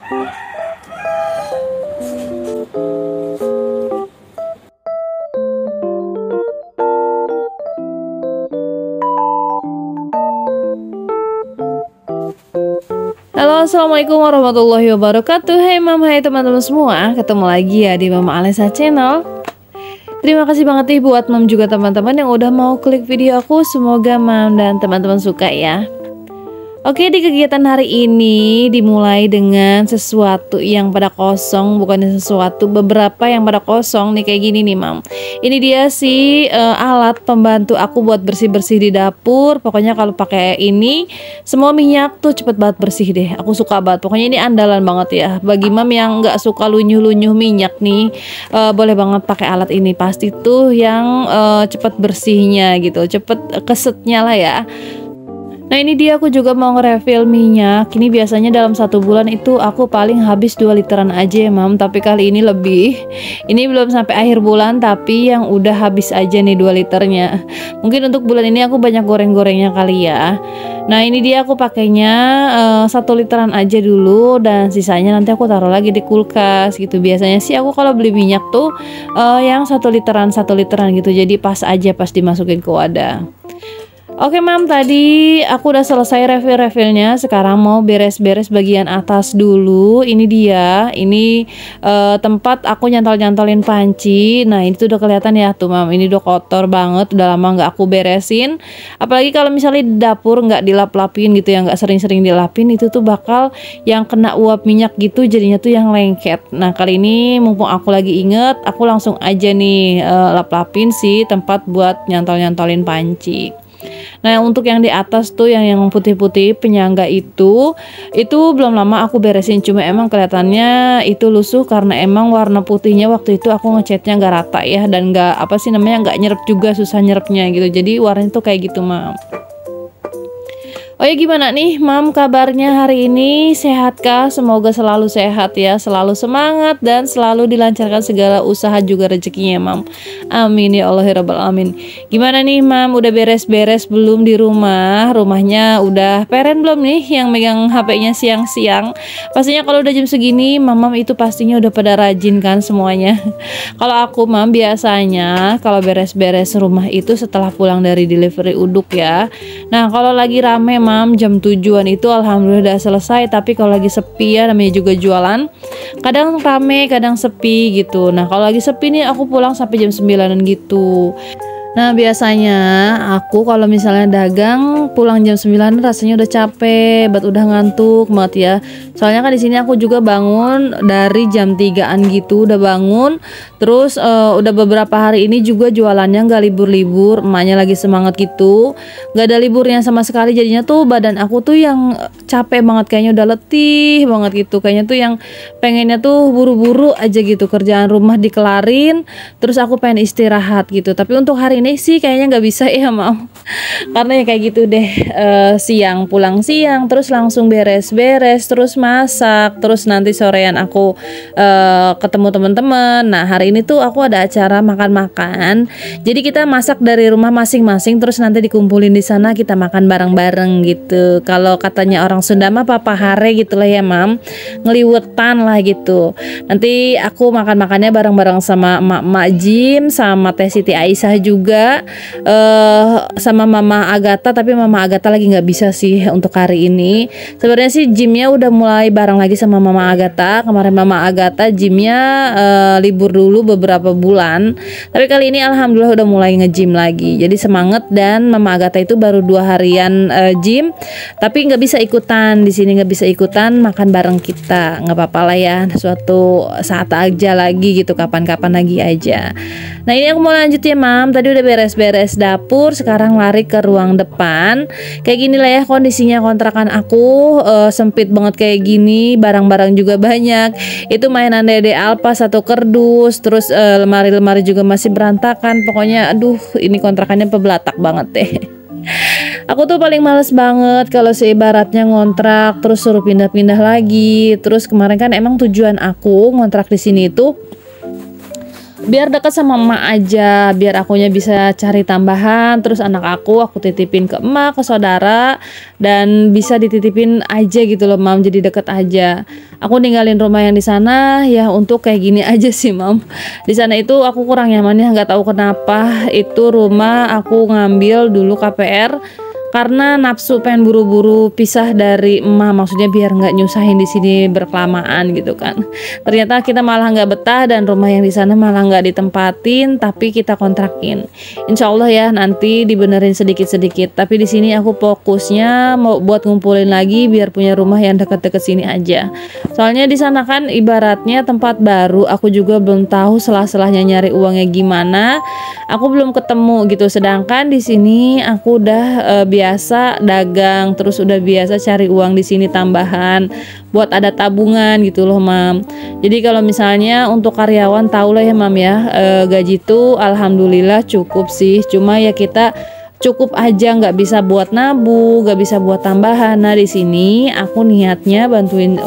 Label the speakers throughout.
Speaker 1: Halo, assalamualaikum warahmatullahi wabarakatuh. Hai mam, hai teman-teman semua. Ketemu lagi ya di Mama Alesa Channel. Terima kasih banget nih buat mam juga teman-teman yang udah mau klik video aku. Semoga mam dan teman-teman suka ya. Oke, di kegiatan hari ini dimulai dengan sesuatu yang pada kosong, bukan sesuatu beberapa yang pada kosong nih, kayak gini nih mam. Ini dia sih alat pembantu aku buat bersih-bersih di dapur. Pokoknya kalau pakai ini semua minyak tuh cepet banget bersih deh. Aku suka banget. Pokoknya ini andalan banget ya. Bagi mam yang nggak suka lunyuh-lunyuh minyak nih, boleh banget pakai alat ini. Pasti tuh yang cepet bersihnya gitu, cepet kesetnya lah ya. Nah ini dia, aku juga mau nge-refill minyak. Ini biasanya dalam 1 bulan itu aku paling habis 2 literan aja ya mam. Tapi kali ini lebih. Ini belum sampai akhir bulan tapi yang udah habis aja nih 2 liternya. Mungkin untuk bulan ini aku banyak goreng-gorengnya kali ya. Nah ini dia, aku pakainya 1 literan aja dulu. Dan sisanya nanti aku taruh lagi di kulkas gitu. Biasanya sih aku kalau beli minyak tuh yang 1 literan gitu. Jadi pas aja pas dimasukin ke wadah. Oke mam, tadi aku udah selesai refill-refillnya. Sekarang mau beres-beres bagian atas dulu. Ini dia, ini tempat aku nyantol-nyantolin panci. Nah ini tuh udah kelihatan ya tuh mam, ini udah kotor banget, udah lama nggak aku beresin. Apalagi kalau misalnya di dapur nggak dilap-lapin gitu ya, nggak sering-sering dilapin, itu tuh bakal yang kena uap minyak gitu, jadinya tuh yang lengket. Nah kali ini mumpung aku lagi inget, aku langsung aja nih lap-lapin sih tempat buat nyantol-nyantolin panci. Nah untuk yang di atas tuh yang putih-putih penyangga itu belum lama aku beresin, cuma emang kelihatannya itu lusuh karena emang warna putihnya waktu itu aku ngecatnya nggak rata ya, dan nggak apa sih namanya, nggak nyerap juga, susah nyerapnya gitu, jadi warnanya tuh kayak gitu mam. Oh ya, gimana nih mam kabarnya hari ini, sehatkah? Semoga selalu sehat ya, selalu semangat dan selalu dilancarkan segala usaha juga rezekinya mam. Amin ya Allah ya Rabbal alamin. Gimana nih mam, udah beres-beres belum di rumah? Rumahnya udah peren belum nih yang megang HP-nya siang-siang? Pastinya kalau udah jam segini mamam itu pastinya udah pada rajin kan semuanya. Kalau aku mam biasanya kalau beres-beres rumah itu setelah pulang dari delivery uduk ya. Nah kalau lagi rame mam, jam 7-an itu alhamdulillah udah selesai. Tapi kalau lagi sepi ya, namanya juga jualan, kadang rame kadang sepi gitu. Nah kalau lagi sepi nih aku pulang sampai jam 9-an gitu. Nah biasanya aku kalau misalnya dagang pulang jam 9 rasanya udah capek, udah ngantuk banget ya. Soalnya kan di sini aku juga bangun dari jam 3-an gitu, udah bangun. Terus udah beberapa hari ini juga jualannya nggak libur-libur, emaknya lagi semangat gitu, nggak ada liburnya sama sekali. Jadinya tuh badan aku tuh yang capek banget, kayaknya udah letih banget gitu. Kayaknya tuh yang pengennya tuh buru-buru aja gitu, kerjaan rumah dikelarin, terus aku pengen istirahat gitu. Tapi untuk hari ini sih kayaknya nggak bisa ya mam, karena ya kayak gitu deh, siang pulang siang, terus langsung beres-beres, terus masak, terus nanti sorean aku ketemu teman-teman. Nah hari ini tuh aku ada acara makan-makan, jadi kita masak dari rumah masing-masing, terus nanti dikumpulin di sana kita makan bareng-bareng gitu. Kalau katanya orang Sunda mah papahare gitu lah ya mam, ngeliwetan lah gitu. Nanti aku makan-makannya bareng-bareng sama emak-emak Jim, sama Teh Siti Aisyah juga, sama Mama Agatha. Tapi Mama Agatha lagi nggak bisa sih untuk hari ini. Sebenarnya sih gymnya udah mulai bareng lagi sama Mama Agatha. Kemarin Mama Agatha gymnya libur dulu beberapa bulan, tapi kali ini alhamdulillah udah mulai nge-gym lagi. Jadi semangat, dan Mama Agatha itu baru 2 harian gym, tapi nggak bisa ikutan di sini, nggak bisa ikutan makan bareng kita. Nggak apa-apa lah ya, suatu saat aja lagi gitu, kapan-kapan lagi aja. Nah ini aku mau lanjut ya mam. Tadi udah beres-beres dapur, sekarang lari ke ruang depan. Kayak gini lah ya kondisinya kontrakan aku, sempit banget kayak gini, barang-barang juga banyak. Itu mainan Dede Alpa 1 kerdus, terus lemari-lemari juga masih berantakan. Pokoknya aduh, ini kontrakannya pebelatak banget deh. Aku tuh paling males banget kalau seibaratnya ngontrak terus suruh pindah-pindah lagi. Terus kemarin kan emang tujuan aku ngontrak di sini itu biar dekat sama emak aja, biar akunya bisa cari tambahan, terus anak aku titipin ke emak, ke saudara, dan bisa dititipin aja gitu loh mam, jadi deket aja. Aku ninggalin rumah yang di sana ya untuk kayak gini aja sih mam. Di sana itu aku kurang nyamannya, nggak tahu kenapa. Itu rumah aku ngambil dulu KPR karena nafsu pengen buru-buru pisah dari emak, maksudnya biar nggak nyusahin di sini berkelamaan gitu kan. Ternyata kita malah nggak betah dan rumah yang di sana malah nggak ditempatin, tapi kita kontrakin. Insya Allah ya nanti dibenerin sedikit-sedikit. Tapi di sini aku fokusnya mau buat ngumpulin lagi biar punya rumah yang deket-deket sini aja. Soalnya di sana kan ibaratnya tempat baru, aku juga belum tahu selah-selahnya nyari uangnya gimana. Aku belum ketemu gitu. Sedangkan di sini aku udah biasa dagang, terus udah biasa cari uang di sini tambahan buat ada tabungan gitu loh mam. Jadi kalau misalnya untuk karyawan tau lah ya mam ya, gaji tuh alhamdulillah cukup sih, cuma ya kita cukup aja, nggak bisa buat nabung, nggak bisa buat tambahan. Nah di sini aku niatnya bantuin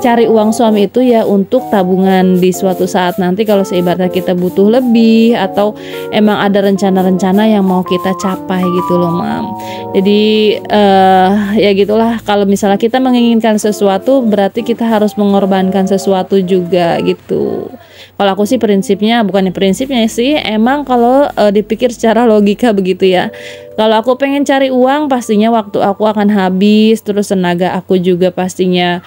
Speaker 1: cari uang suami itu ya untuk tabungan di suatu saat nanti kalau seibaratnya kita butuh lebih atau emang ada rencana-rencana yang mau kita capai gitu loh mam. Jadi ya gitulah, kalau misalnya kita menginginkan sesuatu berarti kita harus mengorbankan sesuatu juga gitu. Kalau aku sih prinsipnya, bukannya prinsipnya sih, emang kalau dipikir secara logika begitu ya. Kalau aku pengen cari uang pastinya waktu aku akan habis, terus tenaga aku juga pastinya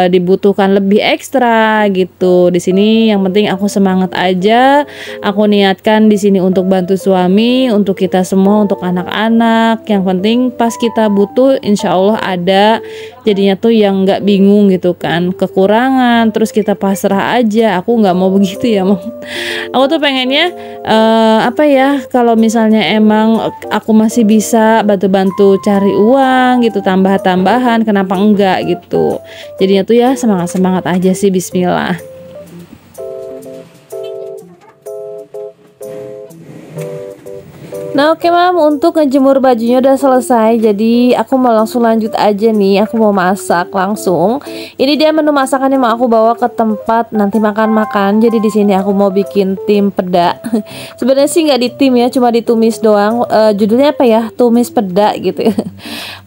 Speaker 1: dibutuhkan lebih ekstra gitu. Di sini yang penting aku semangat aja. Aku niatkan di sini untuk bantu suami, untuk kita semua, untuk anak-anak. Yang penting pas kita butuh insya Allah ada. Jadinya tuh yang nggak bingung gitu kan, kekurangan terus kita pasrah aja. Aku nggak mau begitu ya mam. Aku tuh pengennya apa ya, kalau misalnya emang aku masih bisa bantu-bantu cari uang gitu, tambahan-tambahan, kenapa enggak gitu. Jadinya tuh ya semangat-semangat aja sih, bismillah. Nah oke mam, untuk ngejemur bajunya udah selesai, jadi aku mau langsung lanjut aja nih. Aku mau masak langsung. Ini dia menu masakan yang mau aku bawa ke tempat nanti makan-makan. Jadi di sini aku mau bikin tim peda. Sebenarnya sih nggak di tim ya, cuma ditumis doang. Judulnya apa ya? Tumis peda gitu ya.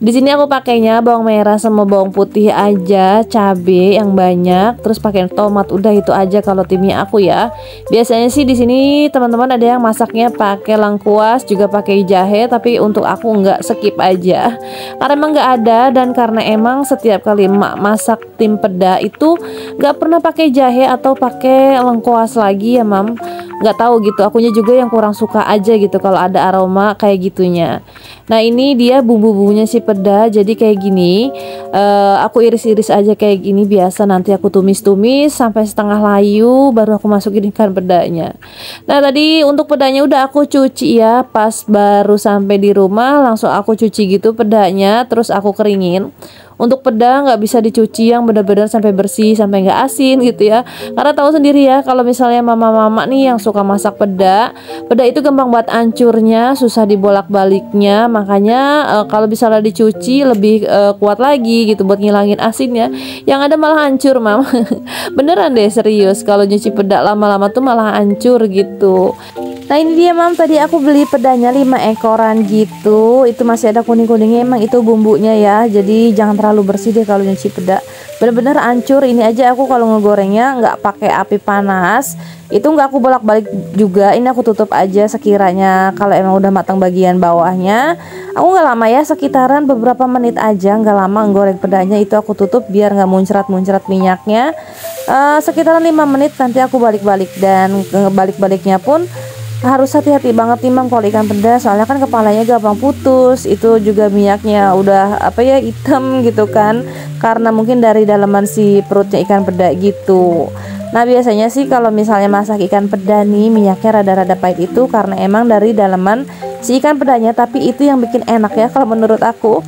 Speaker 1: Di sini aku pakainya bawang merah sama bawang putih aja, cabe yang banyak, terus pakai tomat. Udah itu aja kalau timnya aku ya. Biasanya sih di sini teman-teman ada yang masaknya pakai lengkuas, juga pakai jahe, tapi untuk aku nggak, skip aja karena emang nggak ada, dan karena emang setiap kali emak masak tim peda itu nggak pernah pakai jahe atau pakai lengkuas lagi ya mam. Nggak tahu gitu, akunya juga yang kurang suka aja gitu kalau ada aroma kayak gitunya. Nah ini dia bumbu-bumbunya si peda, jadi kayak gini. Aku iris-iris aja kayak gini, biasa nanti aku tumis-tumis sampai setengah layu baru aku masukin ikan pedanya. Nah tadi untuk pedanya udah aku cuci ya, pas baru sampai di rumah langsung aku cuci gitu pedanya, terus aku keringin. Untuk peda nggak bisa dicuci yang benar-benar sampai bersih, sampai nggak asin gitu ya, karena tahu sendiri ya kalau misalnya mama-mama nih yang suka masak peda itu gampang buat hancurnya, susah dibolak-baliknya. Makanya kalau misalnya dicuci lebih kuat lagi gitu buat ngilangin asinnya, yang ada malah hancur mam. Beneran deh, serius, kalau nyuci peda lama-lama tuh malah hancur gitu. Nah ini dia mam, tadi aku beli pedanya 5 ekoran gitu. Itu masih ada kuning-kuningnya, emang itu bumbunya ya. Jadi jangan terlalu bersih deh kalau nyuci peda, bener-bener hancur. Ini aja aku kalau ngegorengnya nggak pakai api panas, itu nggak aku bolak-balik juga. Ini aku tutup aja sekiranya kalau emang udah matang bagian bawahnya. Aku nggak lama ya, sekitaran beberapa menit aja, nggak lama ngegoreng pedanya. Itu aku tutup biar nggak muncrat-muncrat minyaknya. Sekitaran 5 menit nanti aku balik-balik, dan balik-baliknya pun harus hati-hati banget nih mam kalau ikan peda, soalnya kan kepalanya gampang putus. Itu juga minyaknya udah apa ya, hitam gitu kan, karena mungkin dari dalaman si perutnya ikan peda gitu. Nah biasanya sih kalau misalnya masak ikan peda nih minyaknya rada-rada pahit itu karena emang dari dalaman si ikan pedanya, tapi itu yang bikin enak ya kalau menurut aku.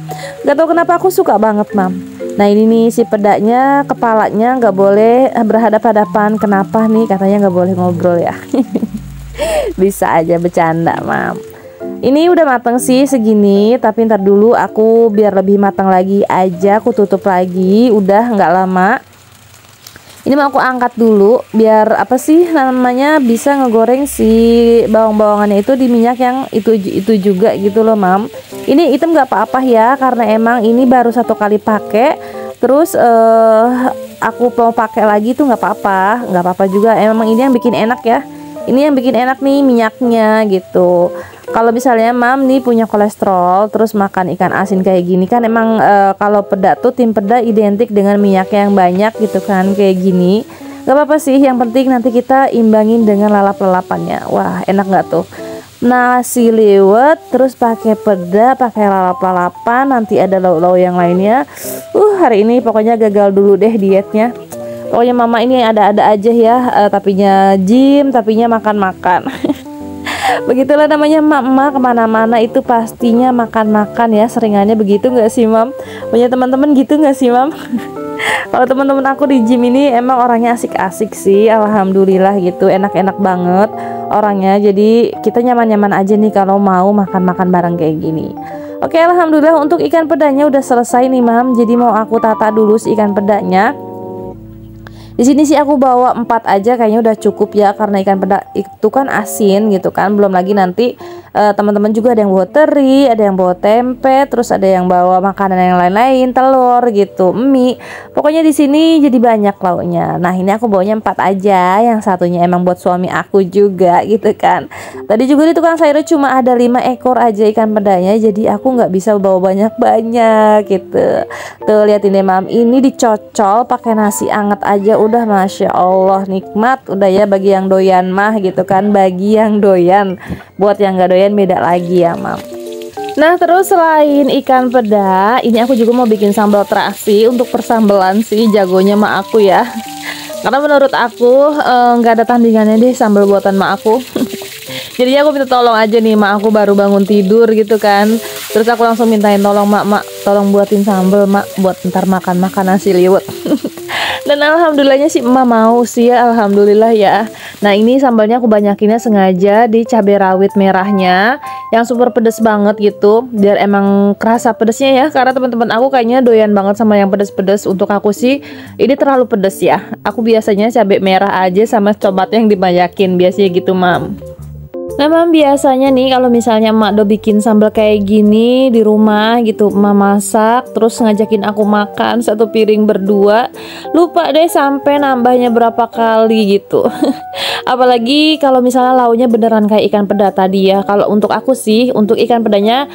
Speaker 1: Gak tau kenapa aku suka banget mam. Nah ini nih si pedanya, kepalanya nggak boleh berhadapan-hadapan. Kenapa nih? Katanya nggak boleh ngobrol ya. Bisa aja bercanda mam. Ini udah mateng sih segini, tapi ntar dulu aku biar lebih matang lagi aja aku tutup lagi. Udah nggak lama. Ini mau aku angkat dulu biar apa sih namanya bisa ngegoreng si bawang-bawangannya itu di minyak yang itu juga gitu loh mam. Ini hitam nggak apa-apa ya karena emang ini baru 1 kali pakai. Terus aku mau pakai lagi tuh nggak apa-apa juga. Emang ini yang bikin enak ya. Ini yang bikin enak nih minyaknya gitu. Kalau misalnya mam nih punya kolesterol terus makan ikan asin kayak gini kan emang kalau peda tuh tim peda identik dengan minyak yang banyak gitu kan kayak gini. Gak apa-apa sih, yang penting nanti kita imbangin dengan lalap-lalapannya. Wah enak nggak tuh? Nasi liwet terus pakai peda, pakai lalap-lalapan, nanti ada lauk-lauk yang lainnya. Hari ini pokoknya gagal dulu deh dietnya. Pokoknya mama ini ada-ada aja ya, tapinya gym, tapinya makan-makan. Begitulah namanya emak-emak, kemana-mana itu pastinya makan-makan ya, seringannya begitu nggak sih mam? Punya teman-teman gitu nggak sih mam? Kalau teman-teman aku di gym ini emang orangnya asik-asik sih, alhamdulillah gitu, enak-enak banget orangnya. Jadi kita nyaman-nyaman aja nih kalau mau makan-makan bareng kayak gini. Oke, alhamdulillah untuk ikan pedanya udah selesai nih mam. Jadi mau aku tata dulu si ikan pedanya. Di sini sih aku bawa 4 aja kayaknya udah cukup ya, karena ikan peda itu kan asin gitu kan. Belum lagi nanti teman-teman juga ada yang bawa teri, ada yang bawa tempe, terus ada yang bawa makanan yang lain-lain, telur gitu, mie. Pokoknya di sini jadi banyak lauknya. Nah, ini aku bawanya 4 aja, yang satunya emang buat suami aku juga gitu kan. Tadi juga di tukang sayur cuma ada 5 ekor aja ikan pedanya, jadi aku nggak bisa bawa banyak-banyak gitu. Tuh liatin deh mam, ini dicocol pakai nasi anget aja udah masya Allah nikmat udah ya, bagi yang doyan mah gitu kan, bagi yang doyan. Buat yang gak doyan beda lagi ya mam. Nah terus selain ikan peda, ini aku juga mau bikin sambal terasi. Untuk persambelan sih jagonya mak aku ya, karena menurut aku nggak ada tandingannya deh sambal buatan mak aku. Jadi aku minta tolong aja nih, mak aku baru bangun tidur gitu kan. Terus aku langsung mintain tolong, mak tolong buatin sambal mak, buat ntar makan nasi liwet. Dan alhamdulillahnya sih emak mau sih ya, alhamdulillah ya. Nah ini sambalnya aku banyakinnya sengaja di cabai rawit merahnya yang super pedes banget gitu, biar emang kerasa pedesnya ya. Karena teman-teman aku kayaknya doyan banget sama yang pedes-pedes. Untuk aku sih ini terlalu pedes ya. Aku biasanya cabai merah aja sama tomat yang dibanyakin biasanya gitu mam. Nah mam, biasanya nih kalau misalnya emak do bikin sambal kayak gini di rumah gitu, emak masak terus ngajakin aku makan 1 piring berdua, lupa deh sampai nambahnya berapa kali gitu. Apalagi kalau misalnya lauknya beneran kayak ikan peda tadi ya. Kalau untuk aku sih, untuk ikan pedanya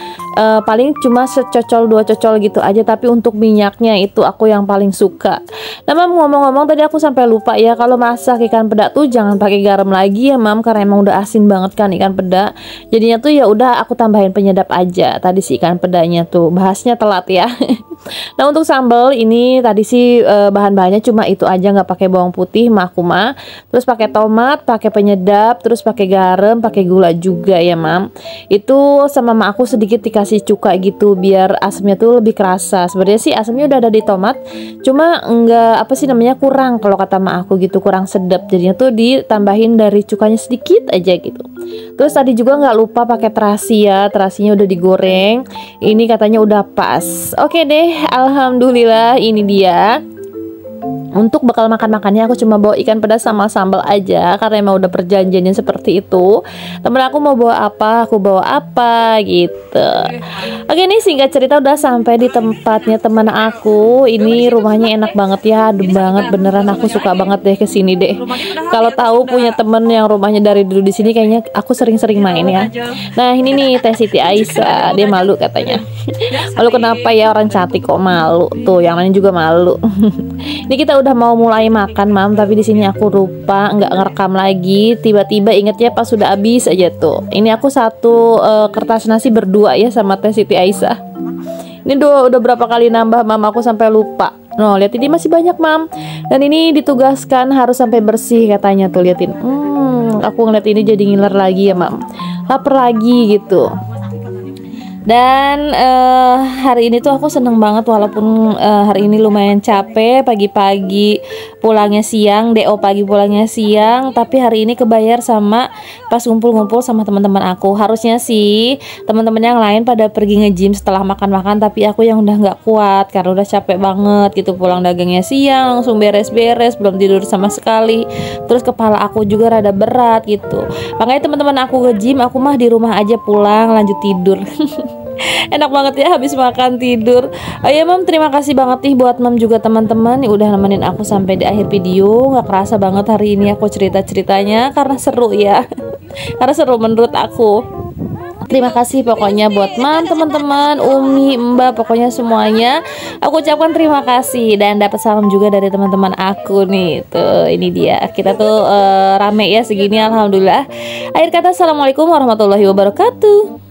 Speaker 1: paling cuma secocol 2 cocol gitu aja, tapi untuk minyaknya itu aku yang paling suka. Nah mam, ngomong-ngomong tadi aku sampai lupa ya, kalau masak ikan peda tuh jangan pakai garam lagi ya mam, karena emang udah asin banget kan ikan peda. Jadinya tuh ya udah aku tambahin penyedap aja tadi si ikan pedanya tuh. Bahasnya telat ya. Nah untuk sambal ini tadi sih bahan-bahannya cuma itu aja, nggak pakai bawang putih mahkuma, terus pakai tomat, pakai penyedap, terus pakai garam, pakai gula juga ya mam. Itu sama mak aku sedikit dikasih cuka gitu biar asamnya tuh lebih kerasa. Sebenarnya sih asamnya udah ada di tomat, cuma nggak apa sih namanya kurang kalau kata mak aku gitu, kurang sedap. Jadinya tuh ditambahin dari cukanya sedikit aja gitu. Terus tadi juga nggak lupa pakai terasi ya, terasinya udah digoreng. Ini katanya udah pas. Oke deh, alhamdulillah ini dia. Untuk bekal makan-makannya aku cuma bawa ikan pedas sama sambal aja, karena emang udah perjanjiannya seperti itu. Temen aku mau bawa apa, aku bawa apa gitu. Oke nih singkat cerita udah sampai di tempatnya teman aku. Ini rumahnya enak banget ya, adem banget beneran, aku suka banget deh kesini deh. Kalau tahu punya temen yang rumahnya dari dulu di sini, kayaknya aku sering-sering main ya. Nah ini nih Teh Siti Aisyah, dia malu katanya. Malu kenapa ya, orang cantik kok malu. Tuh yang lain juga malu. Ini kita udah mau mulai makan mam, tapi di sini aku lupa nggak ngerekam lagi. Tiba-tiba ingetnya pas sudah habis aja tuh. Ini aku 1 kertas nasi berdua ya sama Teh Siti Aisyah. Ini udah berapa kali nambah mam, aku sampai lupa. No, lihat ini masih banyak mam. Dan ini ditugaskan harus sampai bersih katanya tuh, liatin. Aku ngeliat ini jadi ngiler lagi ya mam. Lapar lagi gitu. Dan hari ini tuh aku seneng banget walaupun hari ini lumayan capek, pagi-pagi pulangnya siang, DO pagi pulangnya siang, tapi hari ini kebayar sama pas ngumpul-ngumpul sama teman-teman aku. Harusnya sih teman-teman yang lain pada pergi nge-gym setelah makan-makan, tapi aku yang udah nggak kuat karena udah capek banget gitu, pulang dagangnya siang, langsung beres-beres, belum tidur sama sekali. Terus kepala aku juga rada berat gitu. Makanya teman-teman aku nge-gym, aku mah di rumah aja, pulang lanjut tidur. Enak banget ya habis makan tidur. Oh ya Mam, terima kasih banget nih buat Mam juga teman-teman yang udah nemenin aku sampai di akhir video. Gak kerasa banget hari ini aku cerita-ceritanya karena seru ya. Karena seru menurut aku. Terima kasih pokoknya buat Mam, teman-teman, Umi, Mbak, pokoknya semuanya aku ucapkan terima kasih. Dan dapat salam juga dari teman-teman aku nih. Tuh, ini dia. Kita tuh rame ya segini, alhamdulillah. Akhir kata, assalamualaikum warahmatullahi wabarakatuh.